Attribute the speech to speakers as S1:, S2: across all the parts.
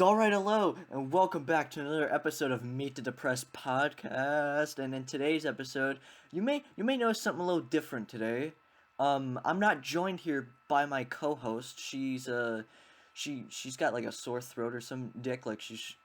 S1: Alright, hello, and welcome back to another episode of Meet the Depressed podcast. And in today's episode, you may notice something a little different today. I'm not joined here by my co-host. She's got like a sore throat or some dick. Like she's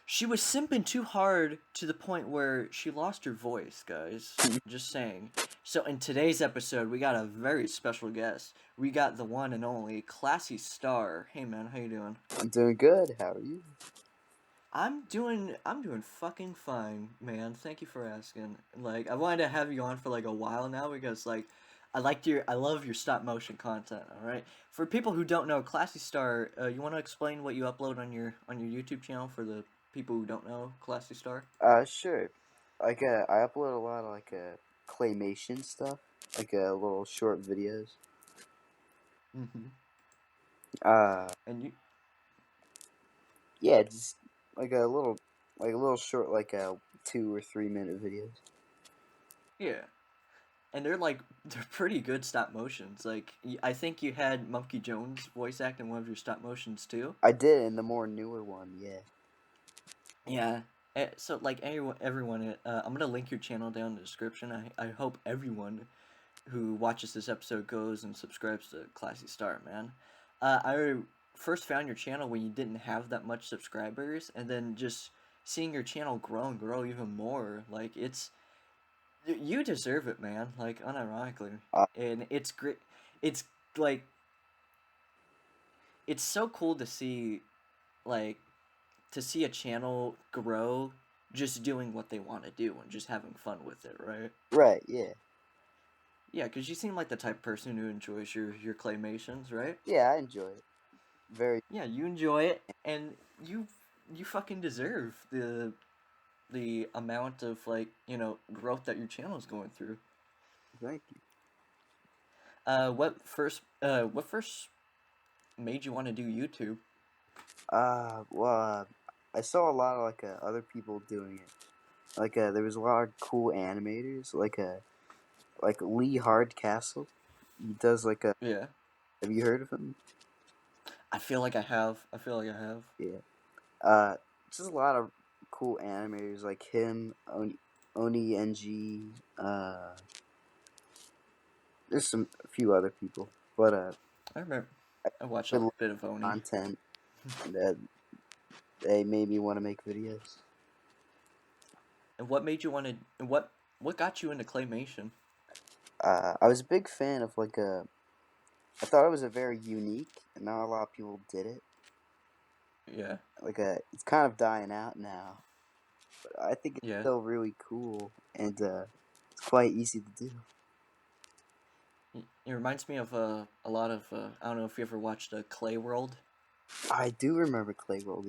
S1: she was simping too hard to the point where she lost her voice, guys. Just saying. So in today's episode, we got a very special guest. We got the one and only Classy Star. Hey man, how you doing?
S2: I'm doing good. How are you?
S1: I'm doing fucking fine, man. Thank you for asking. Like, I wanted to have you on for like a while now because like I love your stop motion content, all right? For people who don't know, Classy Star, you want to explain what you upload on your YouTube channel for the people who don't know Classy Star?
S2: Sure. I upload a lot of claymation stuff, little short videos.
S1: Mm-hmm.
S2: Uh,
S1: And you
S2: yeah, just like a little short, 2 or 3 minute videos.
S1: yeah. And they're pretty good stop motions. Like I think you had Monkey Jones voice act in one of your stop motions too.
S2: I did in the more newer one, yeah.
S1: Yeah. So like everyone, I'm gonna link your channel down in the description. I hope everyone who watches this episode goes and subscribes to Classy Star, man. I first found your channel when you didn't have that much subscribers, and then just seeing your channel grow and grow even more, like you deserve it, man. Like unironically,
S2: Uh,
S1: and it's great. It's like it's so cool to see, like to see a channel grow just doing what they want to do and just having fun with it, right?
S2: right, yeah.
S1: Yeah, because you seem like the type of person who enjoys your claymations, right?
S2: Yeah, I enjoy it. Very,
S1: Yeah, you enjoy it, and you fucking deserve the amount of like growth that your channel is going through.
S2: thank you.
S1: What first made you want to do YouTube?
S2: Well, I saw a lot of, other people doing it. There was a lot of cool animators, like Lee Hardcastle. He does
S1: Yeah,
S2: have you heard of him?
S1: I feel like I have. I feel like I have.
S2: Yeah. Uh, just a lot of cool animators like him, Oni NG. There's a few other people, but
S1: I remember.
S2: I
S1: I watched a
S2: really
S1: bit of
S2: like
S1: Oni.
S2: content that they made me want to make videos.
S1: And what made you want to? What got you into claymation?
S2: I was a big fan of I thought it was a very unique, and not a lot of people did it.
S1: Yeah,
S2: It's kind of dying out now, but I think it's
S1: yeah.
S2: still really cool, and it's quite easy to do.
S1: It reminds me of a lot of I don't know if you ever watched Clay World.
S2: I do remember Clay World,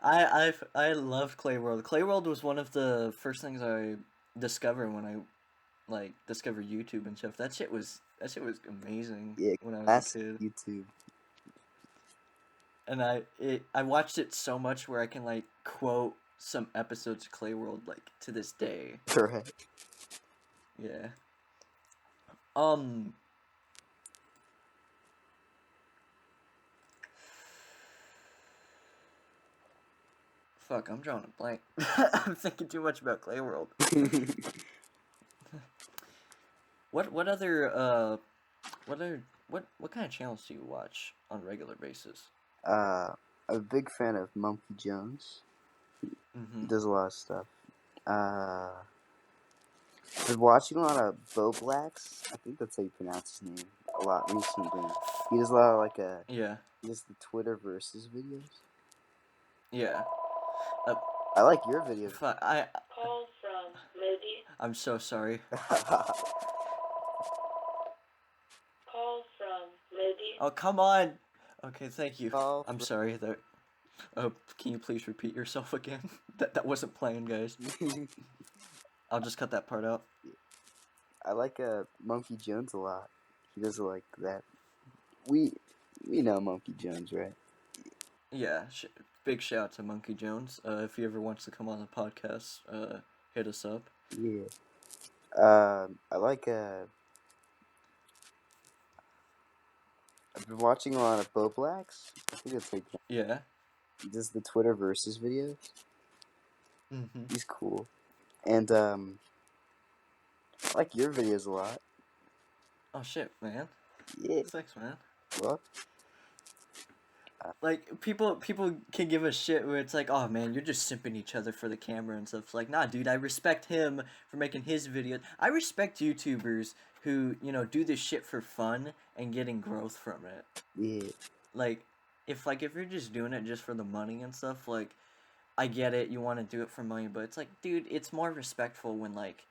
S1: I
S2: yeah.
S1: I love Clay World. Clay World was one of the first things I discovered when I like discovered YouTube and stuff. That shit was amazing
S2: Yeah,
S1: when I was a
S2: classic
S1: kid.
S2: YouTube.
S1: And I watched it so much where I can like quote some episodes of Clay World like to this day.
S2: Right.
S1: Yeah. Um Fuck, I'm drawing a blank. I'm thinking too much about Clay World. What other what kind of channels do you watch on a regular basis?
S2: I'm a big fan of Monkey Jones. He
S1: Mm-hmm.
S2: does a lot of stuff. Uh, been watching a lot of Bo Blacks. I think that's how you pronounce his name. A lot recently. He does a lot of
S1: Yeah.
S2: he does the Twitter versus videos.
S1: Yeah. Uh,
S2: I like your videos.
S1: Call from Lady. I'm so sorry. Call from Lady. Oh, come on. Okay, thank you. I'm sorry. Can you please repeat yourself again? That wasn't planned, guys. I'll just cut that part out.
S2: I like Monkey Jones a lot. He does like that. We know Monkey Jones, right?
S1: Yeah, big shout out to Monkey Jones. If he ever wants to come on the podcast, hit us up.
S2: Yeah. I like I've been watching a lot of Boblax. I think it's like
S1: Yeah.
S2: he does the Twitter versus videos.
S1: Mm-hmm.
S2: He's cool, and I like your videos a lot.
S1: Oh shit, man.
S2: Yeah,
S1: Thanks, man.
S2: well,
S1: Like people can give a shit where it's like, oh man, you're just simping each other for the camera and stuff. It's like, nah, dude, I respect him for making his videos. I respect YouTubers who, do this shit for fun and getting growth from it.
S2: yeah,
S1: Like, if you're just doing it just for the money and stuff, like, I get it, you want to do it for money, but it's like, dude, it's more respectful when like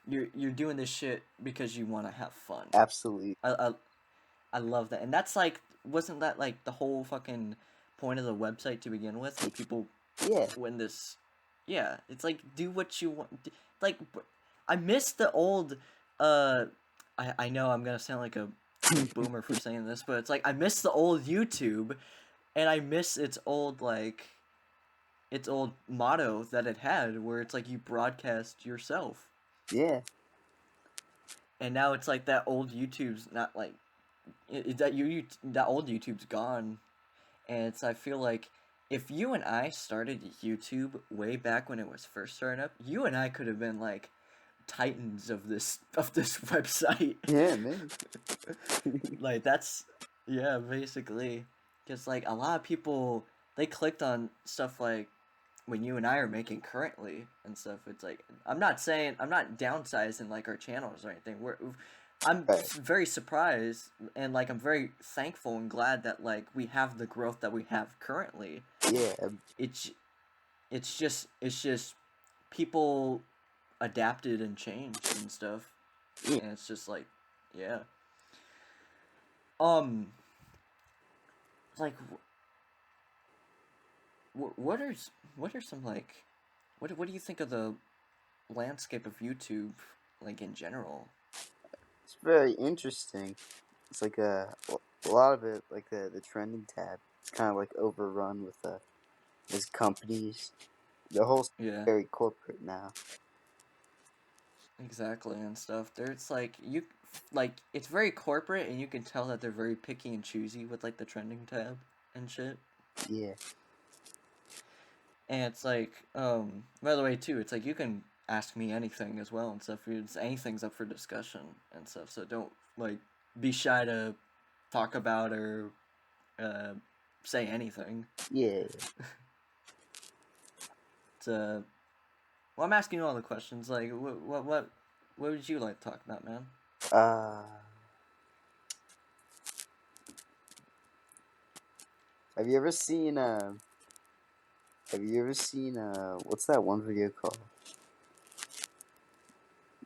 S1: you're doing this shit because you want to have fun.
S2: absolutely.
S1: I love that, and that's like, wasn't that like the whole fucking point of the website to begin with? When people,
S2: Yeah,
S1: when this, yeah, it's like do what you want. Like, I miss the old. Uh, I know I'm gonna sound like a boomer for saying this, but it's like I miss the old YouTube, and I miss its old motto that it had, where it's like you broadcast yourself,
S2: yeah,
S1: and now it's like that old YouTube's not like that old YouTube's gone. And I feel like if you and I started YouTube way back when it was first starting up, you and I could have been like titans of this website.
S2: yeah, man.
S1: Like that's, yeah, basically, because like a lot of people, they clicked on stuff like when you and I are making currently and stuff. It's like, I'm not saying, I'm not downsizing like our channels or anything. I'm
S2: Right.
S1: very surprised, and like I'm very thankful and glad that like we have the growth that we have currently.
S2: Yeah,
S1: It's it's just people adapted and changed and stuff,
S2: yeah.
S1: and it's just like, yeah. Um, like what are some like what do you think of the landscape of YouTube, like in general?
S2: It's very interesting. It's like a lot of it, like the trending tab, it's kind of like overrun with these companies. The whole
S1: Yeah,
S2: very corporate now.
S1: exactly, and stuff. There's like it's very corporate, and you can tell that they're very picky and choosy with like the trending tab and shit.
S2: Yeah,
S1: And it's like, by the way, too, it's like you can ask me anything as well and stuff. Anything's up for discussion and stuff. So don't like be shy to talk about or uh, say anything.
S2: yeah.
S1: It's well, I'm asking you all the questions. Like, what would you like to talk about, man?
S2: Uh, have you ever seen what's that one video called?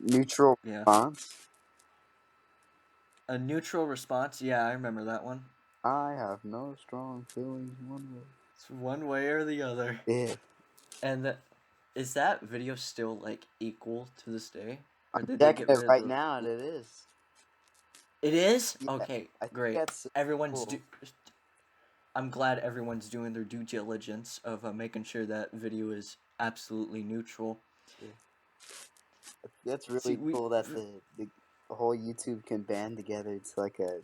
S2: Neutral
S1: Yeah,
S2: response.
S1: a neutral response. Yeah, I remember that one.
S2: I have no strong feelings one way.
S1: It's one way or the other.
S2: Yeah,
S1: And is that video still like equal to this day, or
S2: I'm
S1: did they
S2: checking
S1: get
S2: it
S1: rid of
S2: right
S1: the?
S2: now, and it is.
S1: It is?
S2: Yeah,
S1: Okay,
S2: I think
S1: great.
S2: that's
S1: Everyone's
S2: cool.
S1: I'm glad everyone's doing their due diligence of making sure that video is absolutely neutral.
S2: Yeah. That's
S1: See,
S2: really cool that the whole YouTube can band together to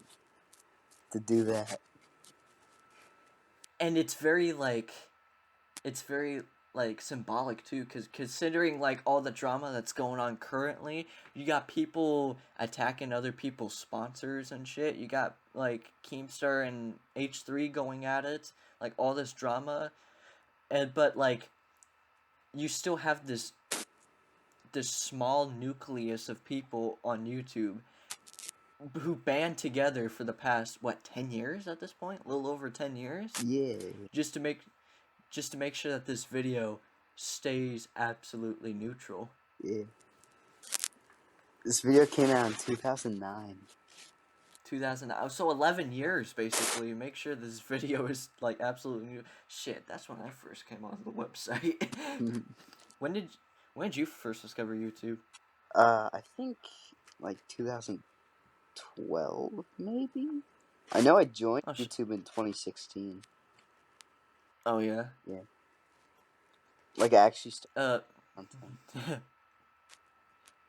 S2: to do that.
S1: and it's very like symbolic too, because considering like all the drama that's going on currently, you got people attacking other people's sponsors and shit. You got like Keemstar and H3 going at it, like all this drama, and but like you still have this small nucleus of people on YouTube who band together for the past, what, 10 years at this point, a little over 10 years,
S2: Yeah,
S1: just to make sure that this video stays absolutely neutral.
S2: yeah. This video came out in 2009.
S1: 2000, so 11 years basically. Make sure this video is like absolutely new. Shit, that's when I first came onto the website. when did when did you first discover YouTube?
S2: I think like 2012, maybe. I know I joined
S1: Oh
S2: YouTube in 2016.
S1: oh yeah.
S2: Yeah, like I actually started
S1: uh
S2: content.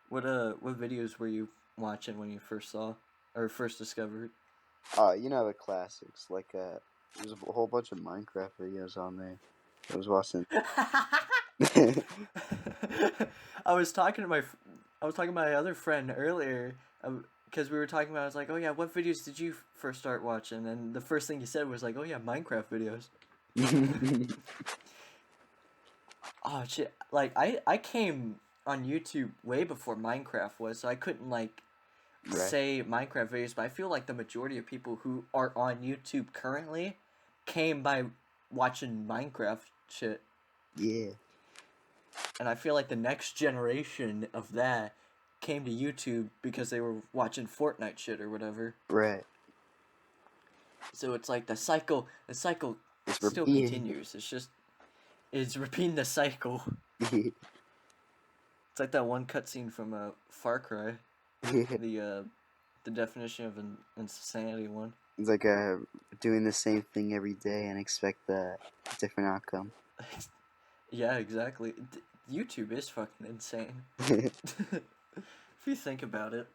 S1: what videos were you watching when you first saw or first discovered?
S2: You know the classics. Like there's a whole bunch of Minecraft videos on there. I was watching.
S1: I was talking to I was talking to my other friend earlier because we were talking about. I was like, "Oh yeah, what videos did you first start watching?" And the first thing he said was like, "Oh yeah, Minecraft videos." Oh shit! Like I came on YouTube way before Minecraft was, so I couldn't like
S2: Right.
S1: say Minecraft videos. But I feel like the majority of people who are on YouTube currently came by watching Minecraft shit.
S2: Yeah.
S1: And I feel like the next generation of that came to YouTube because they were watching Fortnite shit or whatever.
S2: Right.
S1: So it's like the cycle
S2: It's
S1: still
S2: repeating.
S1: continues. It's repeating the cycle. It's like that one cutscene from Far Cry, the the definition of insanity one.
S2: It's like doing the same thing every day and expect a different outcome.
S1: Yeah, exactly. YouTube is fucking insane. If you think about it.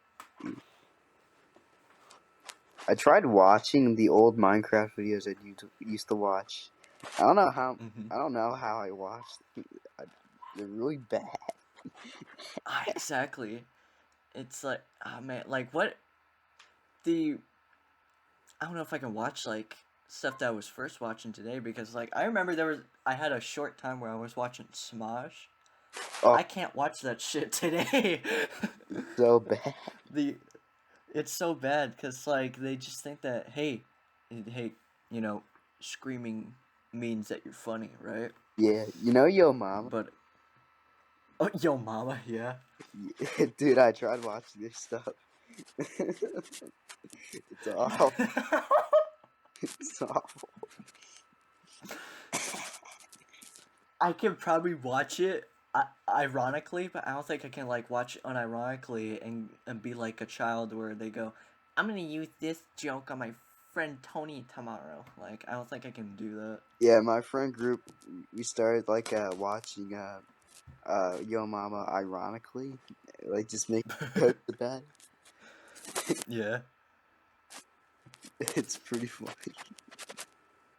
S2: I tried watching the old Minecraft videos I used to watch. I don't know how.
S1: Mm-hmm.
S2: I don't know how I watched. They're really bad.
S1: Exactly. It's like, oh man, like what the I don't know if I can watch like stuff that I was first watching today because like I remember I had a short time where I was watching Smosh.
S2: Oh,
S1: I can't watch that shit today.
S2: so bad.
S1: the It's so bad because like they just think that hey, you know, screaming means that you're funny, right?
S2: Yeah, you know, Yo Mama.
S1: But oh, yo, mama, yeah.
S2: Dude, I tried watching their stuff. It's awful. It's awful.
S1: I can probably watch it ironically, but I don't think I can like watch it unironically and be like a child where they go, "I'm gonna use this joke on my friend Tony tomorrow." Like I don't think I can do that.
S2: Yeah, my friend group, we started like watching Yo Mama ironically, like just make jokes about it.
S1: Yeah,
S2: It's pretty funny.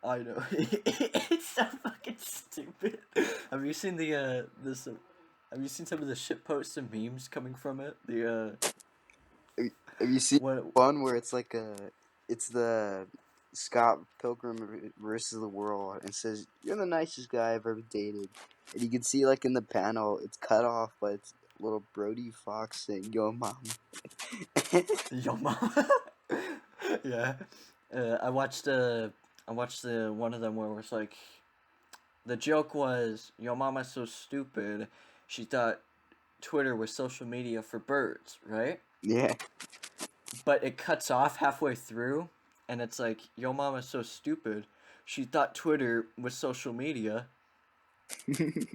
S1: I know. It's so fucking stupid. Have you seen the this? Have you seen some of the shit posts and memes coming from it? The
S2: Have you seen
S1: what?
S2: one where it's like it's the Scott Pilgrim versus the world, and says you're the nicest guy I've ever dated, and you can see like in the panel it's cut off, but it's little Brody Fox saying "Yo, mom."
S1: Yo mama. Yeah. I watched the one of them where it's like the joke was your mama's so stupid she thought Twitter was social media for birds, right?
S2: Yeah.
S1: But it cuts off halfway through and it's like yo mama's so stupid she thought Twitter was social media and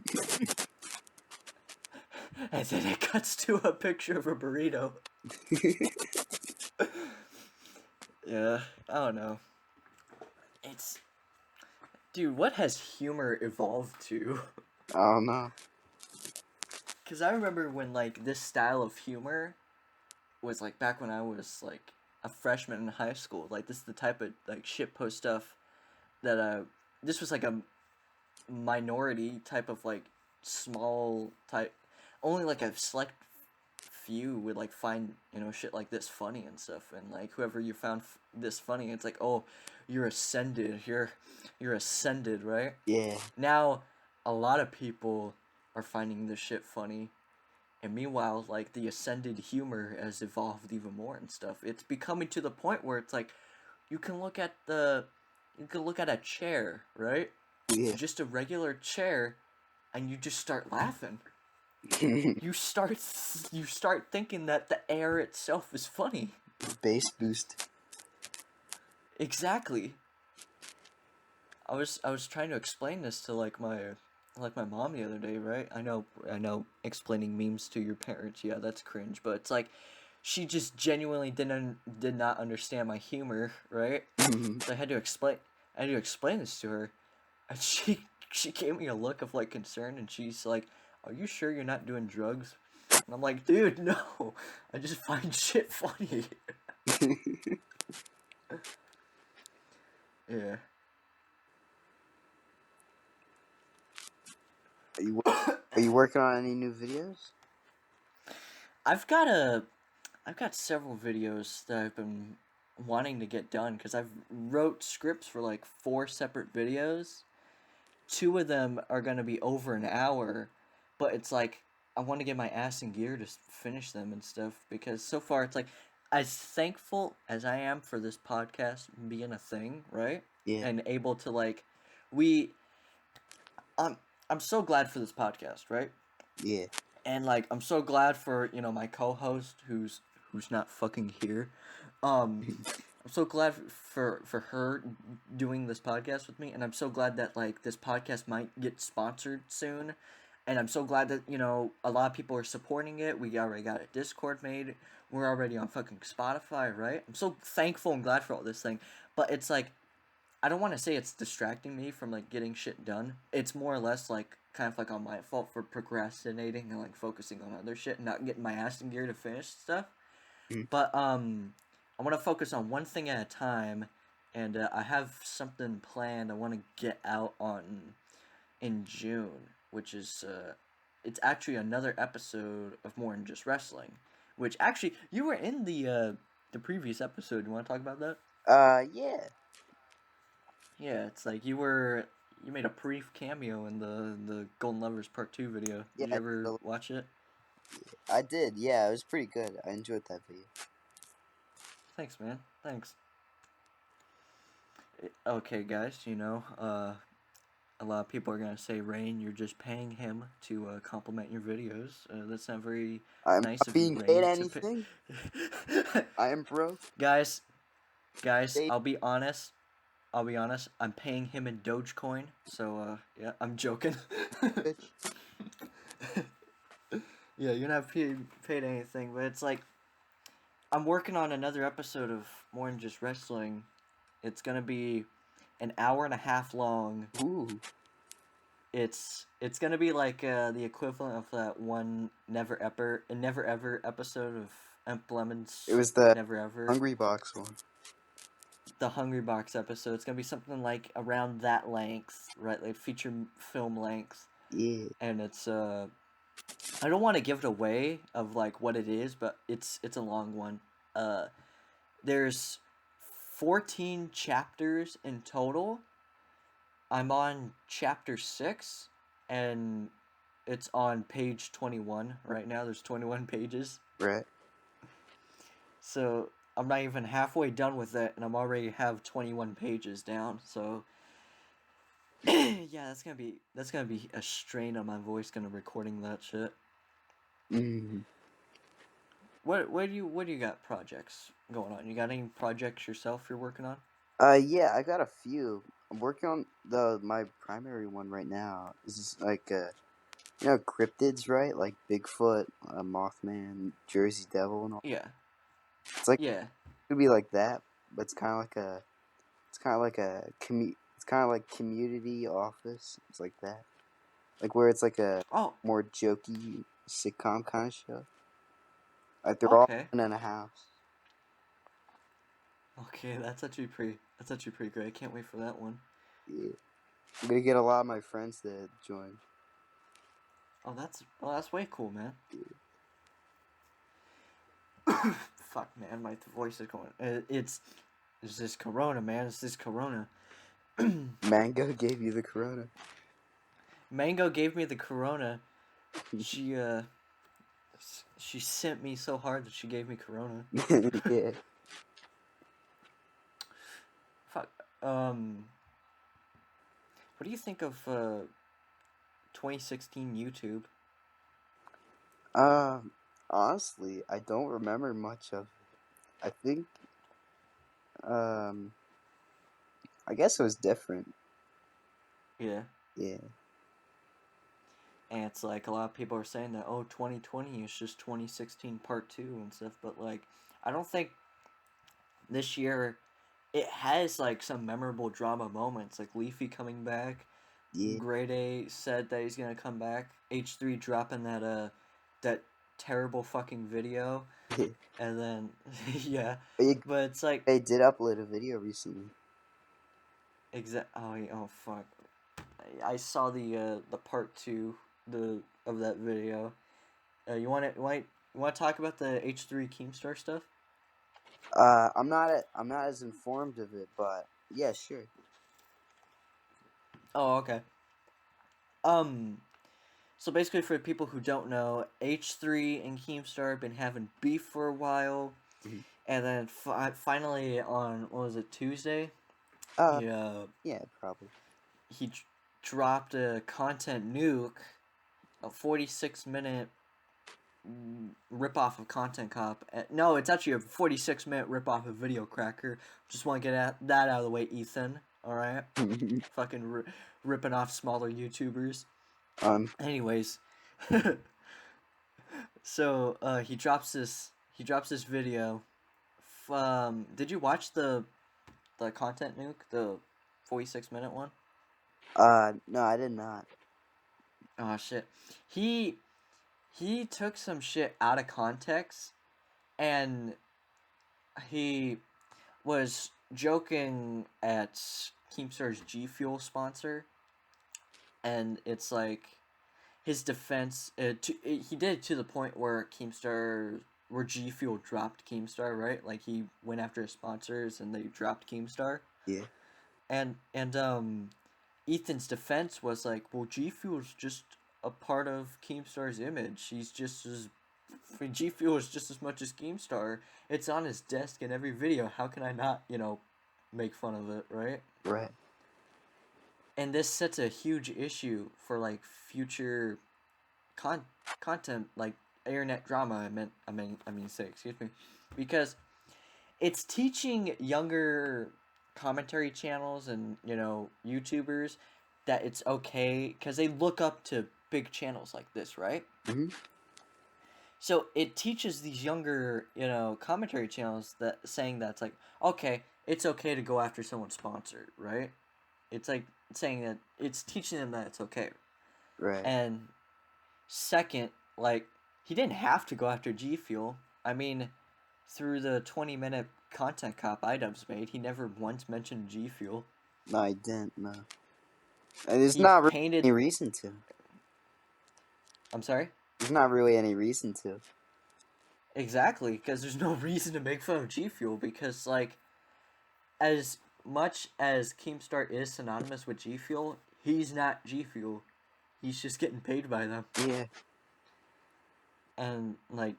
S1: then it cuts to a picture of a burrito. Yeah, I don't know. It's dude, what has humor evolved to?
S2: I don't know.
S1: Because I remember when, like, this style of humor was, like, back when I was, like, a freshman in high school. Like, this is the type of, like, shitpost stuff that, this was, like, a minority type of, like, small type. Only, like, a select few would, like, find, you know, shit like this funny and stuff. And, like, whoever you found this funny, it's like, oh, you're ascended. You're ascended, right?
S2: Yeah.
S1: Now, a lot of people are finding this shit funny, and meanwhile, like the ascended humor has evolved even more and stuff. It's becoming to the point where it's like you can look at a chair, right?
S2: Yeah.
S1: Just a regular chair, and you just start laughing. You start thinking that the air itself is funny.
S2: Bass boost.
S1: Exactly. I was trying to explain this to like my mom the other day, right? I know explaining memes to your parents, yeah, that's cringe, but it's like she just genuinely did not understand my humor, right? So I had to explain this to her, and she gave me a look of like concern, and she's like, "Are you sure you're not doing drugs?" And I'm like, "Dude, no, I just find shit funny." Yeah.
S2: Are you working on any new videos?
S1: I've got several videos that I've been wanting to get done because I've wrote scripts for like 4 separate videos. 2 of them are gonna be over an hour, but it's like I want to get my ass in gear to finish them and stuff because so far it's like as thankful as I am for this podcast being a thing, right?
S2: Yeah.
S1: And able to like we I'm I'm so glad for this podcast, right?
S2: Yeah.
S1: And like I'm so glad for my co-host who's not fucking here. Um, I'm so glad for her doing this podcast with me, and I'm so glad that like this podcast might get sponsored soon, and I'm so glad that a lot of people are supporting it. We already got a Discord made. We're already on fucking Spotify, right? I'm so thankful and glad for all this thing, but it's like I don't want to say it's distracting me from like getting shit done. It's more or less like kind of like on my fault for procrastinating and like focusing on other shit and not getting my ass in gear to finish stuff.
S2: Mm.
S1: But I want to focus on one thing at a time, and I have something planned. I want to get out on in June, which is it's actually another episode of More Than Just Wrestling. Which actually you were in the previous episode. You want to talk about that?
S2: Yeah.
S1: Yeah, it's like you made a brief cameo in the Golden Lovers Part 2 video.
S2: Yeah,
S1: Did you ever watch it?
S2: I did. Yeah, it was pretty good. I enjoyed that video.
S1: Thanks, man. Thanks. Okay, guys, a lot of people are gonna say, Rain, you're just paying him to compliment your videos. That's not very
S2: I'm
S1: nice
S2: not
S1: of you,
S2: being paid
S1: Rain, to
S2: anything. I am broke.
S1: guys,
S2: Paid
S1: I'll be honest. I'll be honest. I'm paying him in Dogecoin, so yeah, I'm joking.
S2: bitch.
S1: Yeah, you're not paid anything, but it's like I'm working on another episode of More Than Just Wrestling. It's gonna be an hour and a half long.
S2: Ooh.
S1: It's gonna be like the equivalent of that one Never Ever episode of Emp Lemon's
S2: It was the
S1: Never Ever.
S2: Hungry Box one.
S1: The Hungry Box episode. It's gonna be something like around that length, right? Like feature film length,
S2: Yeah.
S1: and it's I don't want to give it away of like what it is, but it's a long one. Uh, there's 14 chapters in total. I'm on chapter 6, and it's on page 21 right now. There's 21 pages.
S2: Right.
S1: So I'm not even halfway done with it, and I'm already have 21 pages down. So yeah, that's gonna be a strain on my voice, gonna recording that shit.
S2: Mm.
S1: What do you got projects going on? You got any projects yourself you're working on?
S2: Yeah, I got a few. I'm working on my primary one right now. Is just like cryptids, right? Like Bigfoot, Mothman, Jersey Devil, and all.
S1: Yeah,
S2: It's like
S1: yeah.
S2: it could be like that, but it's kind of like community office. It's like that, like where it's like a
S1: Oh,
S2: more jokey sitcom kind of show. Like they're all
S1: okay.
S2: in a house.
S1: Okay, that's actually pretty great. I can't wait for that one.
S2: Yeah, I'm gonna get a lot of my friends to join.
S1: That's way cool, man. Fuck, man, my voice is going. It's this Corona, man. It's this Corona.
S2: Mango gave you the corona.
S1: Mango gave me the Corona. She she sent me so hard that she gave me Corona.
S2: Yeah.
S1: Fuck. What do you think of 2016 YouTube?
S2: Honestly, I don't remember much of it. I think, um, I guess it was different.
S1: Yeah.
S2: Yeah.
S1: And it's like a lot of people are saying that 2020 is just 2016 part 2 and stuff, but like I don't think this year it has like some memorable drama moments, like Leafy coming back.
S2: Yeah.
S1: Grade A said that he's gonna come back. H3 dropping that terrible fucking video, and then yeah,
S2: But
S1: but it's like
S2: they did upload a video recently.
S1: oh fuck, I saw the part 2 of that video. You want to talk about the H3 Keemstar stuff?
S2: I'm not as informed of it, but yeah, sure.
S1: Oh, okay. Um, so basically, for people who don't know, H3 and Keemstar have been having beef for a while,
S2: Mhm.
S1: and then finally on what was it, Tuesday?
S2: Uh,
S1: Yeah,
S2: yeah, probably.
S1: he dropped a content nuke, a 46-minute ripoff of Content Cop. No, it's actually a 46-minute ripoff of Video Cracker. Just want to get that out of the way, Ethan. All right, fucking ripping off smaller YouTubers.
S2: um,
S1: Anyways, so he drops this video. Did you watch the content nuke, the 46-minute one?
S2: no, I did not.
S1: Oh shit, he he took some shit out of context, and he was joking at Keemstar's G Fuel sponsor, and it's like his defense. He did it to the point where G Fuel dropped Keemstar, right? Like he went after his sponsors and they dropped Keemstar.
S2: Yeah.
S1: And Ethan's defense was like, well, G Fuel's just a part of Keemstar's image. G Fuel is just as much as Keemstar. It's on his desk in every video. How can I not, make fun of it, right?
S2: Right.
S1: And this sets a huge issue for like future content, like internet drama. I mean, say, excuse me, because it's teaching younger commentary channels and YouTubers that it's okay because they look up to big channels like this, right?
S2: Mm-hmm.
S1: So it teaches these younger, commentary channels that saying that it's like, okay, it's okay to go after someone sponsored, right? It's like saying that it's teaching them that it's okay.
S2: Right.
S1: And second, like, he didn't have to go after G Fuel. I mean, through the 20-minute content cop iDubbbz made, he never once mentioned G Fuel.
S2: No, I didn't. No. There's
S1: He
S2: not really
S1: painted.
S2: any reason to.
S1: I'm sorry?
S2: There's not really any reason to.
S1: Exactly, because there's no reason to make fun of G Fuel, because, like, as much as Keemstar is synonymous with G Fuel, he's not G Fuel. He's just getting paid by them.
S2: Yeah.
S1: And, like,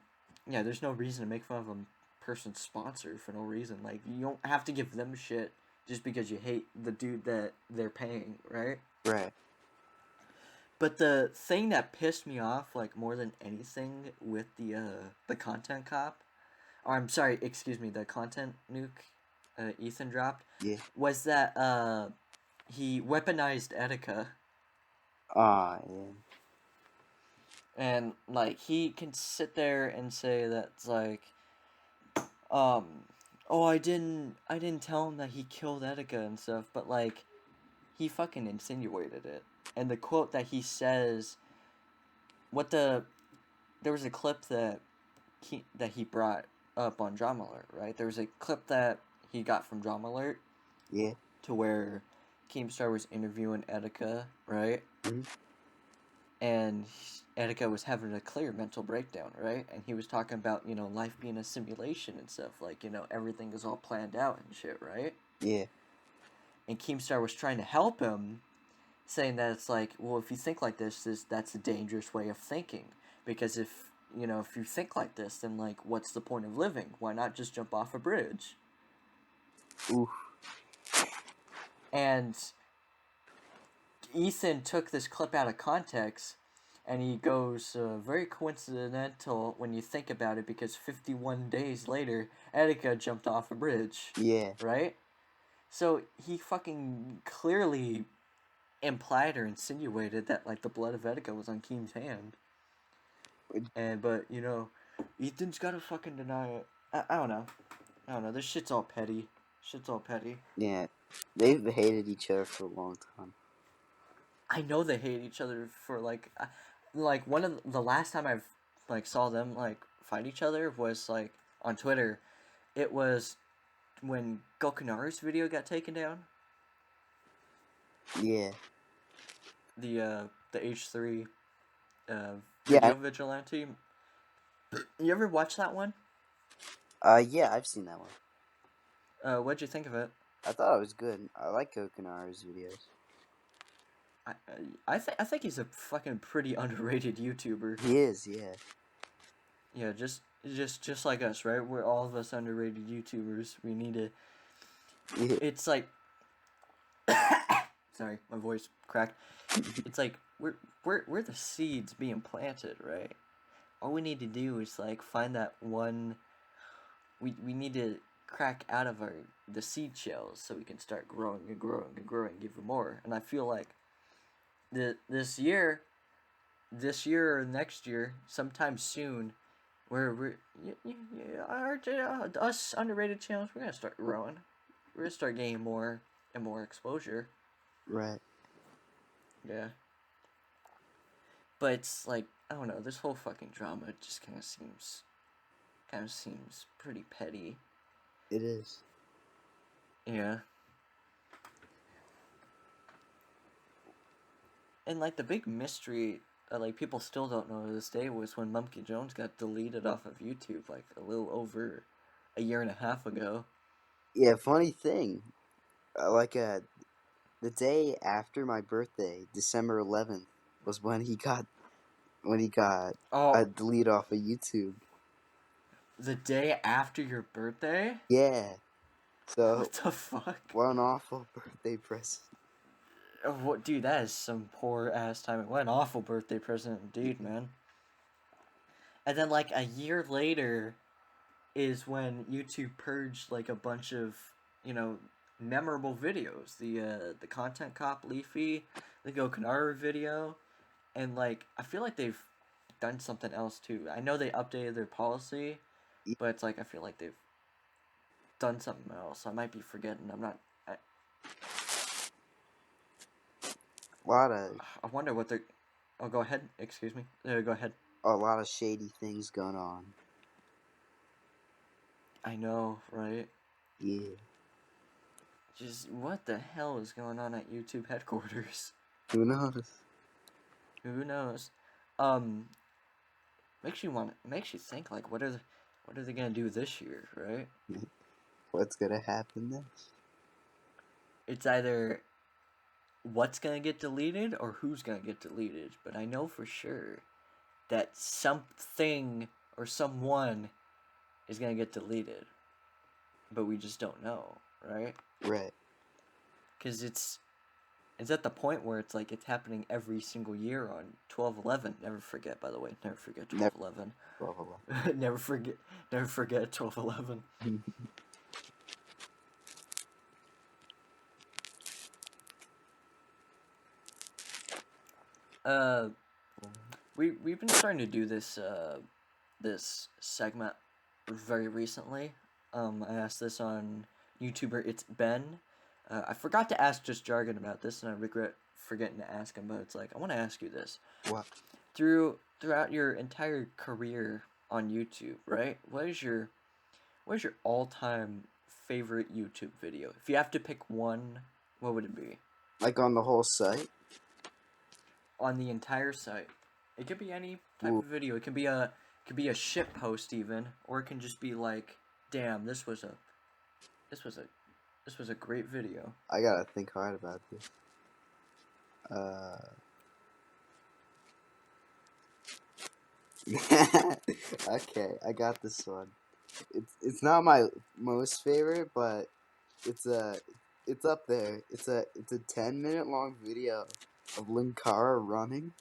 S1: yeah, there's no reason to make fun of a person's sponsor for no reason. Like, you don't have to give them shit just because you hate the dude that they're paying, right?
S2: Right.
S1: But the thing that pissed me off, like, more than anything with the content cop, or I'm sorry, excuse me, the content nuke Ethan dropped,
S2: Yeah.
S1: was that he weaponized Etika.
S2: Ah, yeah.
S1: And, like, he can sit there and say that's like, oh, I didn't tell him that he killed Etika and stuff, but, like, he fucking insinuated it. And the quote that he says, there was a clip that he brought up on Drama Alert, right? There was a clip that he got from Drama Alert.
S2: Yeah.
S1: To where Keemstar was interviewing Etika, right?
S2: Mm-hmm.
S1: And Etika was having a clear mental breakdown, right? And he was talking about, life being a simulation and stuff. Like, everything is all planned out and shit, right?
S2: Yeah.
S1: And Keemstar was trying to help him, saying that it's like, well, if you think like this, that's a dangerous way of thinking. Because if you think like this, then, like, what's the point of living? Why not just jump off a bridge?
S2: Oof.
S1: And Ethan took this clip out of context, and he goes, very coincidental when you think about it, because 51 days later, Etika jumped off a bridge.
S2: Yeah.
S1: Right? So he fucking clearly implied or insinuated that, like, the blood of Etika was on Keem's hand. But, Ethan's gotta fucking deny it. I don't know. This shit's all petty.
S2: Yeah. They've hated each other for a long time.
S1: I know they hate each other for, like one of the last time I've like saw them like fight each other was like on Twitter. It was when Gokunaru's video got taken down.
S2: Yeah.
S1: The H3
S2: Yeah.
S1: video vigilante. You ever watch that one?
S2: Yeah, I've seen that one.
S1: What'd you think of it?
S2: I thought it was good. I like Kokonaru's videos.
S1: I think he's a fucking pretty underrated YouTuber.
S2: He is, yeah.
S1: Yeah, just like us, right? We're all of us underrated YouTubers. We need to.
S2: Yeah.
S1: It's like. Sorry, my voice cracked. It's like we're the seeds being planted, right? All we need to do is like find that one. We need to crack out of the seed shells so we can start growing and growing and growing even more. And I feel like this year or next year, sometime soon, where us underrated channels, we're gonna start growing. We're gonna start getting more and more exposure.
S2: Right.
S1: Yeah. But it's like, I don't know, this whole fucking drama just kind of seems pretty petty.
S2: It is.
S1: Yeah. And like the big mystery that like people still don't know to this day was when Monkey Jones got deleted off of YouTube like a little over a year and a half ago.
S2: Yeah, funny thing. The day after my birthday, December 11th, was when he got
S1: Oh,
S2: deleted off of YouTube.
S1: the day after your birthday?
S2: Yeah. So
S1: What the fuck?
S2: what an awful birthday present.
S1: What, dude? That is some poor ass timing. What an awful birthday present, indeed, man. And then like a year later, is when YouTube purged like a bunch of, memorable videos. The Content Cop Leafy, the Gokunaru video, and like I feel like they've done something else too. I know they updated their policy, but it's like I feel like they've done something else. I might be forgetting. I'm not. I wonder what they're. Oh, go ahead. Excuse me. Go ahead.
S2: A lot of shady things going on.
S1: I know, right?
S2: Yeah.
S1: Just what the hell is going on at YouTube headquarters?
S2: Who knows?
S1: Who knows? Makes you think like what are they gonna do this year, right?
S2: What's gonna happen next?
S1: It's either what's gonna get deleted or who's gonna get deleted. But I know for sure that something or someone is gonna get deleted. But we just don't know, right?
S2: Right.
S1: Because it's at the point where it's like it's happening every single year on 12/11. Never forget, by the way. Never forget 12/11.
S2: Blah, blah, blah.
S1: Never forget 12/11. We've been starting to do this this segment very recently. I asked this on YouTuber It's Ben. I forgot to ask Just Jargon about this, and I regret forgetting to ask him. But it's like I want to ask you this.
S2: What?
S1: Throughout your entire career on YouTube, right? What is your all-time favorite YouTube video? If you have to pick one, what would it be?
S2: Like on the whole site?
S1: On the entire site. It could be any type of video. It could be a shit post even, or it can just be like, damn, this was a great video.
S2: I gotta think hard about this. Okay, I got this one. It's not my most favorite, but it's up there. It's a 10-minute long video of Linkara running.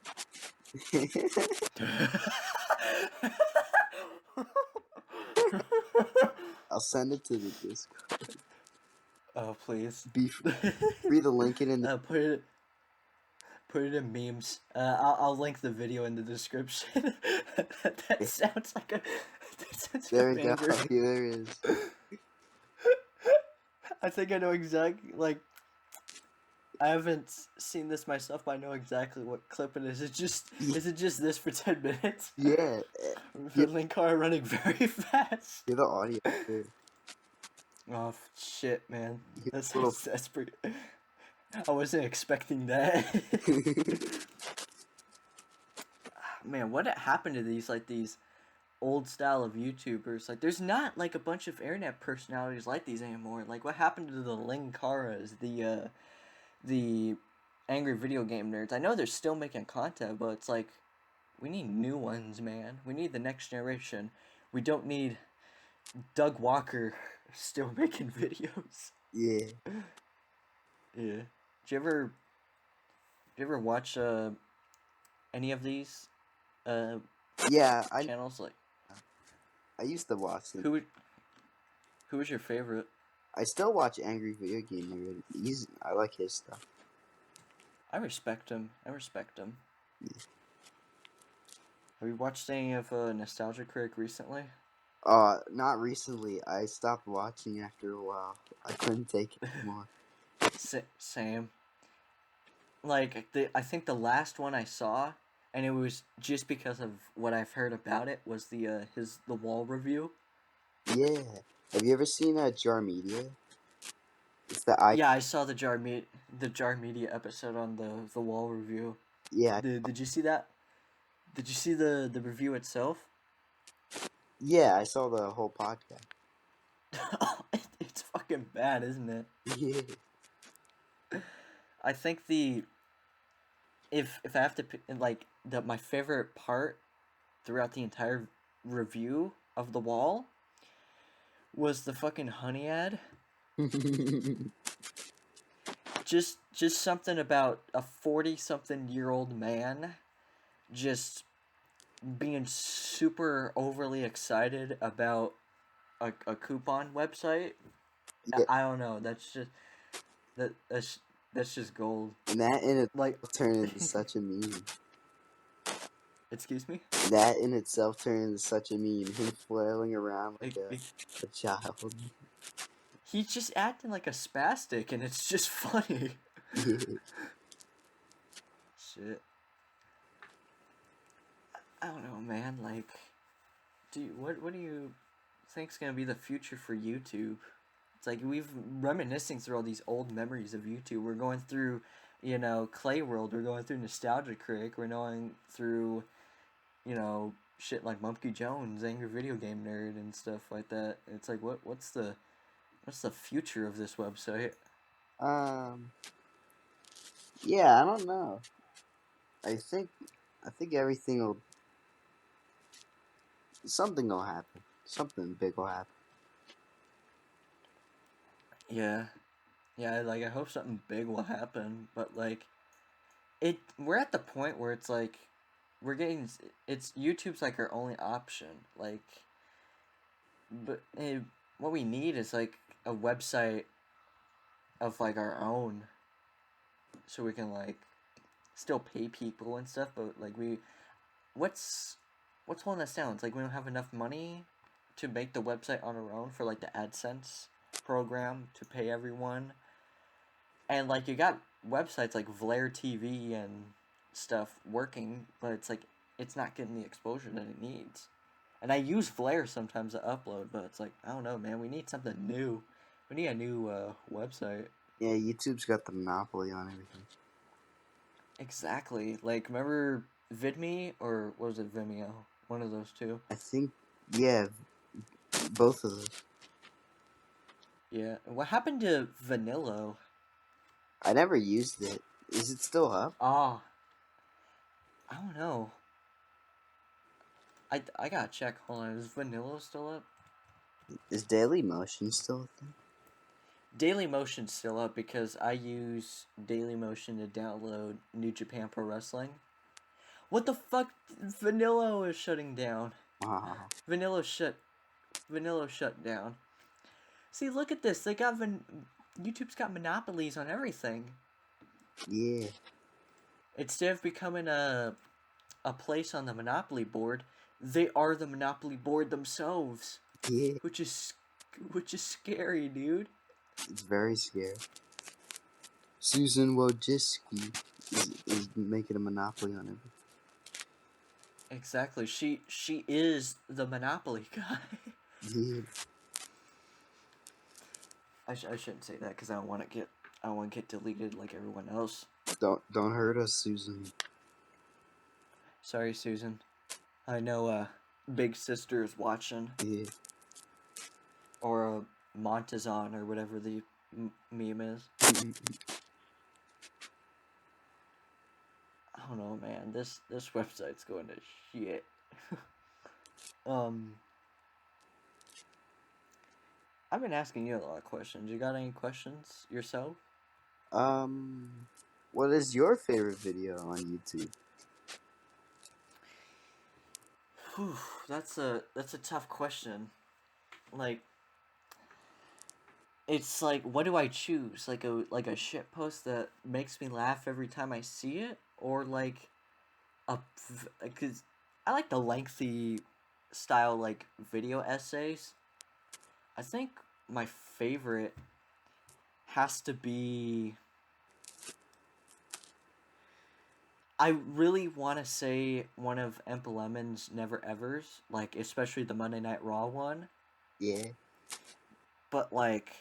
S2: I'll send it to the Discord.
S1: Oh please.
S2: Be the link it in the
S1: put it in memes. I'll link the video in the description. That sounds like a.
S2: There we go. Here it is.
S1: I think I know exactly. Like, I haven't seen this myself, but I know exactly what clip it is.
S2: Yeah,
S1: Is it just this for 10 minutes?
S2: yeah.
S1: The Linkara running very fast.
S2: Hear the audio too.
S1: Oh shit, man.
S2: You hear
S1: That's
S2: the little.
S1: that's pretty. I wasn't expecting that. Man, what happened to these old style of YouTubers? Like, there's not like a bunch of internet personalities like these anymore. Like, what happened to the Linkaras, the angry video game nerds? I know they're still making content, but it's like we need new ones, man. We need the next generation. We don't need Doug Walker still making videos.
S2: Yeah.
S1: Yeah. Did you ever watch any of these uh
S2: Yeah,
S1: channels? Like,
S2: I used to watch them.
S1: who was your favorite?
S2: I still watch Angry Video Game Nerd. I like his stuff.
S1: I respect him. I respect him.
S2: Yeah.
S1: Have you watched any of Nostalgia Critic recently?
S2: Not recently. I stopped watching after a while. I couldn't take it anymore.
S1: Same. Like, I think the last one I saw, and it was just because of what I've heard about it, was the wall review.
S2: Yeah. Have you ever seen Jar Media? It's the I.
S1: Yeah, I saw the Jar Media episode on the wall review.
S2: Yeah.
S1: Did you see that? Did you see the review itself?
S2: Yeah, I saw the whole podcast.
S1: It's fucking bad, isn't it?
S2: Yeah.
S1: I think if I have to pick, like, my favorite part throughout the entire review of the wall was the fucking honey ad. Just something about a 40-something-year-old man just being super overly excited about a coupon website.
S2: Yeah.
S1: I don't know. That's just gold.
S2: And that in
S1: Like,
S2: itself turned into such a meme.
S1: excuse me.
S2: That in itself turned into such a meme. Him flailing around like a child.
S1: He's just acting like a spastic, and it's just funny.
S2: Yeah.
S1: Shit. I don't know, man. Like, what do you think's gonna be the future for YouTube? It's like we've reminiscing through all these old memories of YouTube. We're going through, Clay World. We're going through Nostalgia Critic. We're going through, shit like Mumpky Jones, Angry Video Game Nerd, and stuff like that. It's like what's the future of this website?
S2: Yeah, I don't know. I think everything will. Something will happen. Something big will happen.
S1: Yeah, yeah. Like, I hope something big will happen, but like, we're at the point where it's like it's YouTube's like our only option. Like, but what we need is like a website of like our own, so we can like still pay people and stuff. But like what's holding us down? It's like we don't have enough money to make the website on our own for like the AdSense program to pay everyone. And like, you got websites like Vlare TV and stuff working, but it's like it's not getting the exposure that it needs. And I use Vlare sometimes to upload, but it's like, I don't know, man. We need something new. We need a new website.
S2: Yeah, YouTube's got the monopoly on everything.
S1: Exactly. Like, remember VidMe, or what was it, Vimeo? One of those two.
S2: I think, yeah, both of those.
S1: Yeah. What happened to Vanillo?
S2: I never used it. Is it still up?
S1: Ah, I don't know. I gotta check. Hold on. Is Vanillo still up?
S2: Is Daily Motion still a thing?
S1: Dailymotion's still up because I use Dailymotion to download New Japan Pro Wrestling. What the fuck? Vanilla is shutting down.
S2: Wow.
S1: Vanilla shut down. See, look at this. They got YouTube's got monopolies on everything.
S2: Yeah.
S1: Instead of becoming a place on the monopoly board, they are the monopoly board themselves.
S2: Yeah.
S1: Which is scary, dude.
S2: It's very scary. Susan Wojcicki is making a monopoly on everything.
S1: Exactly. She is the Monopoly guy.
S2: Yeah.
S1: I shouldn't say that because I don't want to get deleted like everyone else.
S2: Don't hurt us, Susan.
S1: Sorry, Susan. I know Big Sister is watching,
S2: Yeah.
S1: or Montezon or whatever the meme is. I don't know, man. This website's going to shit. I've been asking you a lot of questions. You got any questions yourself?
S2: What is your favorite video on YouTube?
S1: Whew, that's a tough question. Like, it's like, what do I choose? Like a shit post that makes me laugh every time I see it, or like because I like the lengthy style like video essays. I think my favorite has to be. I really want to say one of Empa Lemon's Never Evers, like especially the Monday Night Raw one.
S2: Yeah.
S1: But like,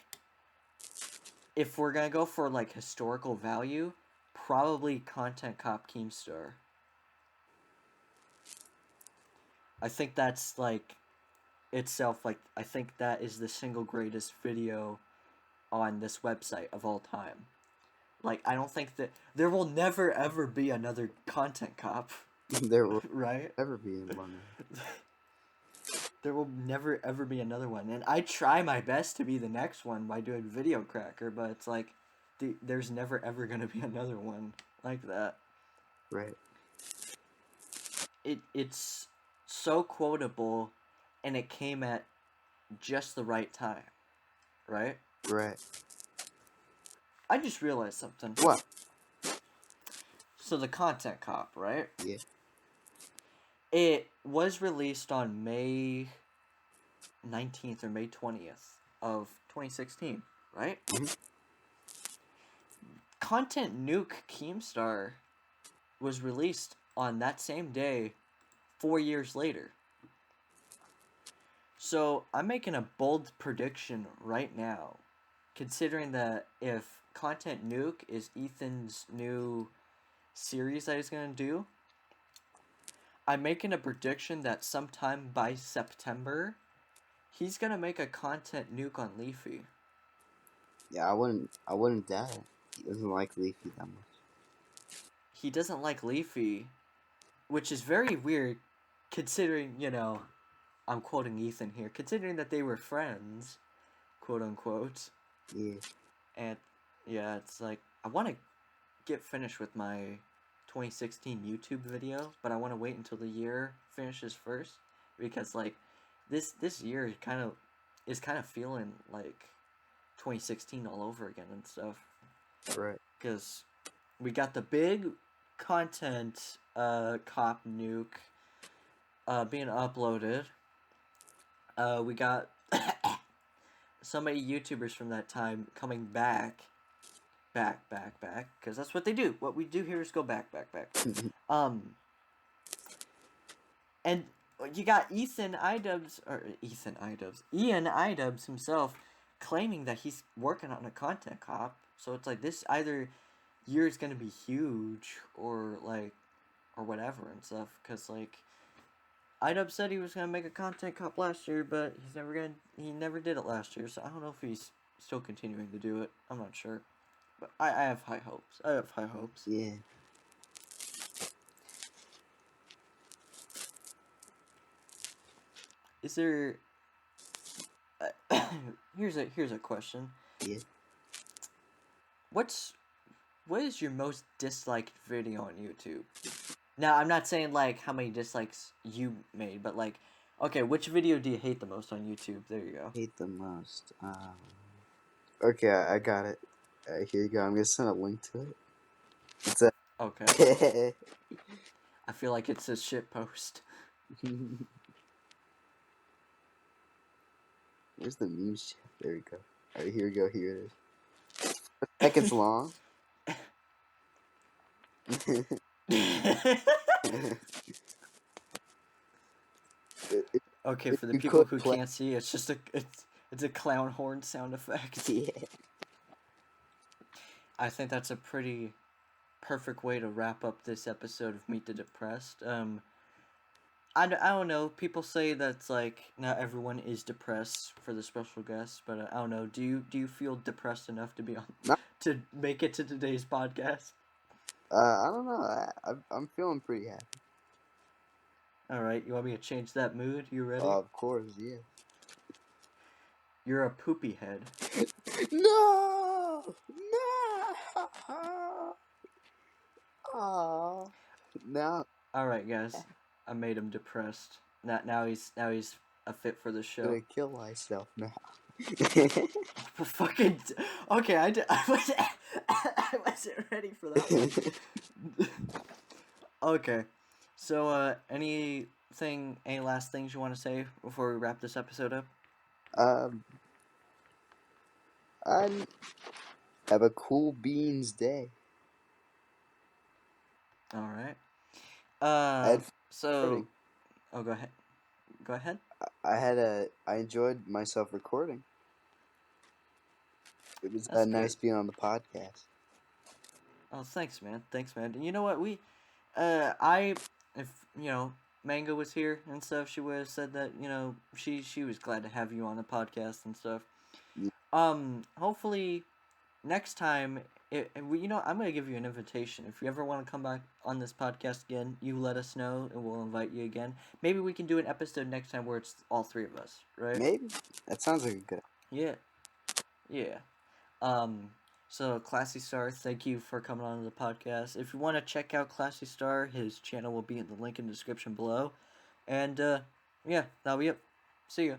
S1: if we're gonna go for like historical value, probably Content Cop Keemstar. I think that's like itself like I think that is the single greatest video on this website of all time. Like I don't think that there will never ever be another Content Cop,
S2: There will
S1: right?
S2: never be one.
S1: There will never ever be another one, and I try my best to be the next one by doing Video Cracker, but it's like there's never ever gonna be another one like that.
S2: Right.
S1: It's so quotable, and it came at just the right time, right?
S2: Right.
S1: I just realized something.
S2: What?
S1: So the Content Cop, right?
S2: Yeah.
S1: It was released on May 19th or May 20th of 2016, right?
S2: Mhm.
S1: Content Nuke Keemstar was released on that same day 4 years later. So I'm making a bold prediction right now, considering that if Content Nuke is Ethan's new series that he's going to do, I'm making a prediction that sometime by September, he's going to make a Content Nuke on Leafy.
S2: Yeah, I wouldn't doubt. He doesn't like Leafy that much.
S1: He doesn't like Leafy, which is very weird considering, I'm quoting Ethan here, considering that they were friends, quote unquote.
S2: Yeah.
S1: And yeah, it's like I want to get finished with my 2016 YouTube video, but I want to wait until the year finishes first because like this year is kind of feeling like 2016 all over again and stuff.
S2: Right.
S1: Because we got the big content cop nuke being uploaded. We got so many YouTubers from that time coming back, because that's what they do. What we do here is go back. And you got Ian Idubs himself claiming that he's working on a content cop. So it's like this either year is gonna be huge or whatever and stuff. Cause like Idub said he was gonna make a content cop last year, but he never did it last year. So I don't know if he's still continuing to do it. I'm not sure, but I have high hopes.
S2: Yeah.
S1: Is there? Here's a question.
S2: Yeah.
S1: What is your most disliked video on YouTube? Now I'm not saying like how many dislikes you made, but like, okay, which video do you hate the most on YouTube? There you go.
S2: Hate the most. Okay, I got it. Here you go. I'm gonna send a link to it. It's a.
S1: Okay. I feel like it's a shit post.
S2: Where's the meme chat? There we go. Alright, here we go. Here it is. Seconds long. if,
S1: Okay,
S2: if
S1: for the
S2: you
S1: people
S2: could
S1: who
S2: play,
S1: can't see, it's a clown horn sound effect.
S2: yeah.
S1: I think that's a pretty perfect way to wrap up this episode of Meet the Depressed. I don't know. People say that's like not everyone is depressed for the special guest, but I don't know. Do you feel depressed enough to be on
S2: No,
S1: to make it to today's podcast?
S2: I don't know. I'm feeling pretty happy.
S1: All right, you want me to change that mood? You ready?
S2: Of course, yeah.
S1: You're a poopy head.
S2: No, no. Oh, now
S1: All right, guys, I made him depressed. Now he's a fit for the
S2: I'm
S1: show.
S2: gonna kill myself now.
S1: Fucking okay. I wasn't I wasn't ready for that one. Okay, so any last things you want to say before we wrap this episode up?
S2: um, I have a cool beans day.
S1: All right.
S2: I had fun
S1: So
S2: recording.
S1: oh, go ahead. Go ahead.
S2: I enjoyed myself recording. It was
S1: That's good.
S2: nice being on the podcast.
S1: Oh, thanks, man. Thanks, man. And you know what? If Mango was here and stuff, she would have said that she was glad to have you on the podcast and stuff. Hopefully next time, I'm gonna give you an invitation. If you ever want to come back on this podcast again, you let us know and we'll invite you again. Maybe we can do an episode next time where it's all three of us, right?
S2: Maybe that sounds like a good.
S1: Yeah, yeah. Um, so Classy Star, thank you for coming on to the podcast. If you want to check out Classy Star, his channel will be in the link in the description below. And yeah, that'll be it. See ya.